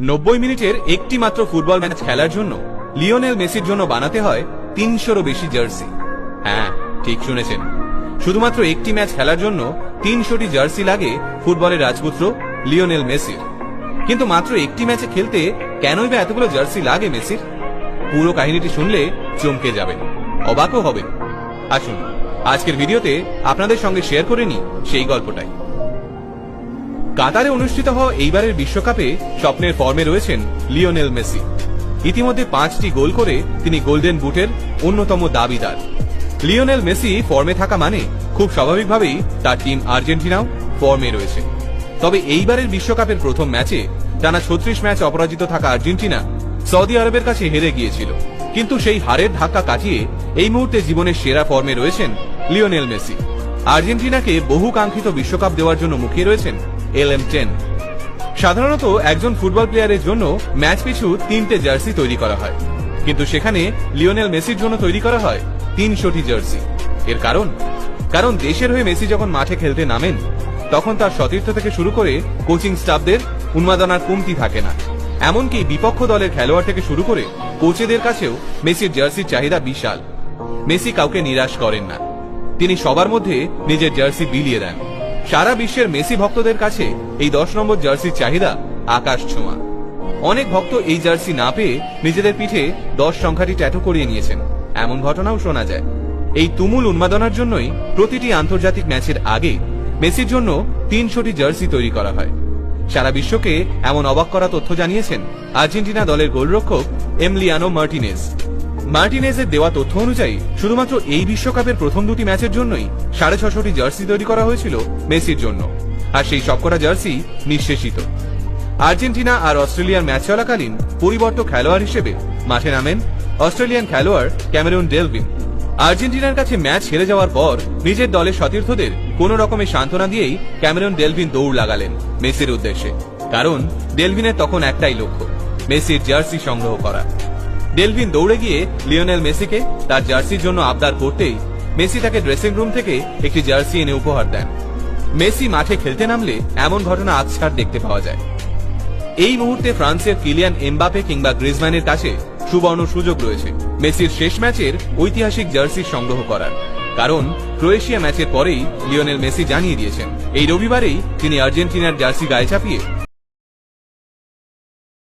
90 মিনিটের একটি মাত্র ফুটবল ম্যাচ খেলার জন্য লিওনেল মেসির জন্য বানাতে হয় 300-রও বেশি জার্সি। হ্যাঁ, ঠিক শুনেছেন, শুধুমাত্র একটি ম্যাচ খেলার জন্য 300টি জার্সি লাগে ফুটবলের রাজপুত্র লিওনেল মেসির। কিন্তু মাত্র একটি ম্যাচে খেলতে কেনই বা এতগুলো জার্সি লাগে মেসির? পুরো কাহিনীটি শুনলে চমকে যাবেন, অবাকও হবেন। আসুন আজকের ভিডিওতে আপনাদের সঙ্গে শেয়ার করে নিই সেই গল্পটাই। কাতারে অনুষ্ঠিত হওয়া এইবারের বিশ্বকাপে স্বপ্নের ফর্মে রয়েছেন লিওনেল মেসি। ইতিমধ্যে 5টি গোল করে তিনি গোল্ডেন বুটের অন্যতম দাবিদার। লিওনেল মেসি ফর্মে থাকা মানে খুব স্বাভাবিকভাবেই তার টিম আর্জেন্টিনাও ফর্মে রয়েছে। তবে এইবারের বিশ্বকাপের প্রথম ম্যাচে টানা 36 ম্যাচ অপরাজিত থাকা আর্জেন্টিনা সৌদি আরবের কাছে হেরে গিয়েছিল। কিন্তু সেই হারের ধাক্কা কাটিয়ে এই মুহূর্তে জীবনের সেরা ফর্মে রয়েছেন লিওনেল মেসি। আর্জেন্টিনাকে বহু কাঙ্ক্ষিত বিশ্বকাপ দেওয়ার জন্য মুখিয়ে রয়েছেন LM10। সাধারণত একজন ফুটবল প্লেয়ারের জন্য ম্যাচ পিছু 3টে জার্সি তৈরি করা হয়, কিন্তু সেখানে লিওনেল মেসির জন্য তৈরি করা হয় 300টি জার্সি। এর কারণ দেশের হয়ে মেসি যখন মাঠে খেলতে নামেন তখন তার সতীর্থ থেকে শুরু করে কোচিং স্টাফদের উন্মাদনার কমতি থাকে না। এমনকি বিপক্ষ দলের খেলোয়াড় থেকে শুরু করে কোচেদের কাছেও মেসির জার্সির চাহিদা বিশাল। মেসি কাউকে নিরাশ করেন না, তিনি সবার মধ্যে নিজের জার্সি বিলিয়ে দেন। সারা বিশ্বের মেসি ভক্তদের কাছে এই 10 নম্বর জার্সির চাহিদা আকাশ ছোঁয়া। অনেক ভক্ত এই জার্সি না পেয়ে নিজেদের পিঠে 10 সংখ্যাটি ট্যাটু করিয়ে নিয়েছেন, এমন ঘটনাও শোনা যায়। এই তুমুল উন্মাদনার জন্যই প্রতিটি আন্তর্জাতিক ম্যাচের আগে মেসির জন্য 300টি জার্সি তৈরি করা হয়। সারা বিশ্বকে এমন অবাক করা তথ্য জানিয়েছেন আর্জেন্টিনা দলের গোলরক্ষক এমলিয়ানো মার্টিনেজের দেওয়া তথ্য অনুযায়ী শুধুমাত্র এই বিশ্বকাপের প্রথম দুটি ম্যাচের জন্যই 650টি জার্সি তৈরি করা হয়েছিল মেসির জন্য, আর সেই সবকটা জার্সি নিঃশেষিত। আর্জেন্টিনা আর অস্ট্রেলিয়ার ম্যাচ চলাকালীন পরিবর্তক খেলোয়াড় হিসেবে মাঠে নামেন অস্ট্রেলিয়ান খেলোয়াড় ক্যামেরুন ডেলভিন। আর্জেন্টিনার কাছে ম্যাচ হেরে যাওয়ার পর নিজের দলের সতীর্থদের কোন রকমের সান্ত্বনা দিয়েই ক্যামেরুন ডেলভিন দৌড় লাগালেন মেসির উদ্দেশ্যে। কারণ ডেলভিনের তখন একটাই লক্ষ্য, মেসির জার্সি সংগ্রহ করা। ডেলভিন দৌড়ে গিয়ে লিওনেল মেসিকে তার জার্সির জন্য আবদার করতেই মেসি তাকে ড্রেসিং রুম থেকে একটি জার্সি এনে উপহার দেন। মেসি মাঠে খেলতে নামলে এমন ঘটনা আকছার দেখতে পাওয়া যায়। এই মুহূর্তে ফ্রান্সের কিলিয়ান এমবাপে কিংবা গ্রিজম্যানের কাছে সুবর্ণ সুযোগ রয়েছে মেসির শেষ ম্যাচের ঐতিহাসিক জার্সি সংগ্রহ করার। কারণ ক্রোয়েশিয়া ম্যাচের পরেই লিওনেল মেসি জানিয়ে দিয়েছেন এই রবিবারেই তিনি আর্জেন্টিনার জার্সি গায়ে চাপিয়ে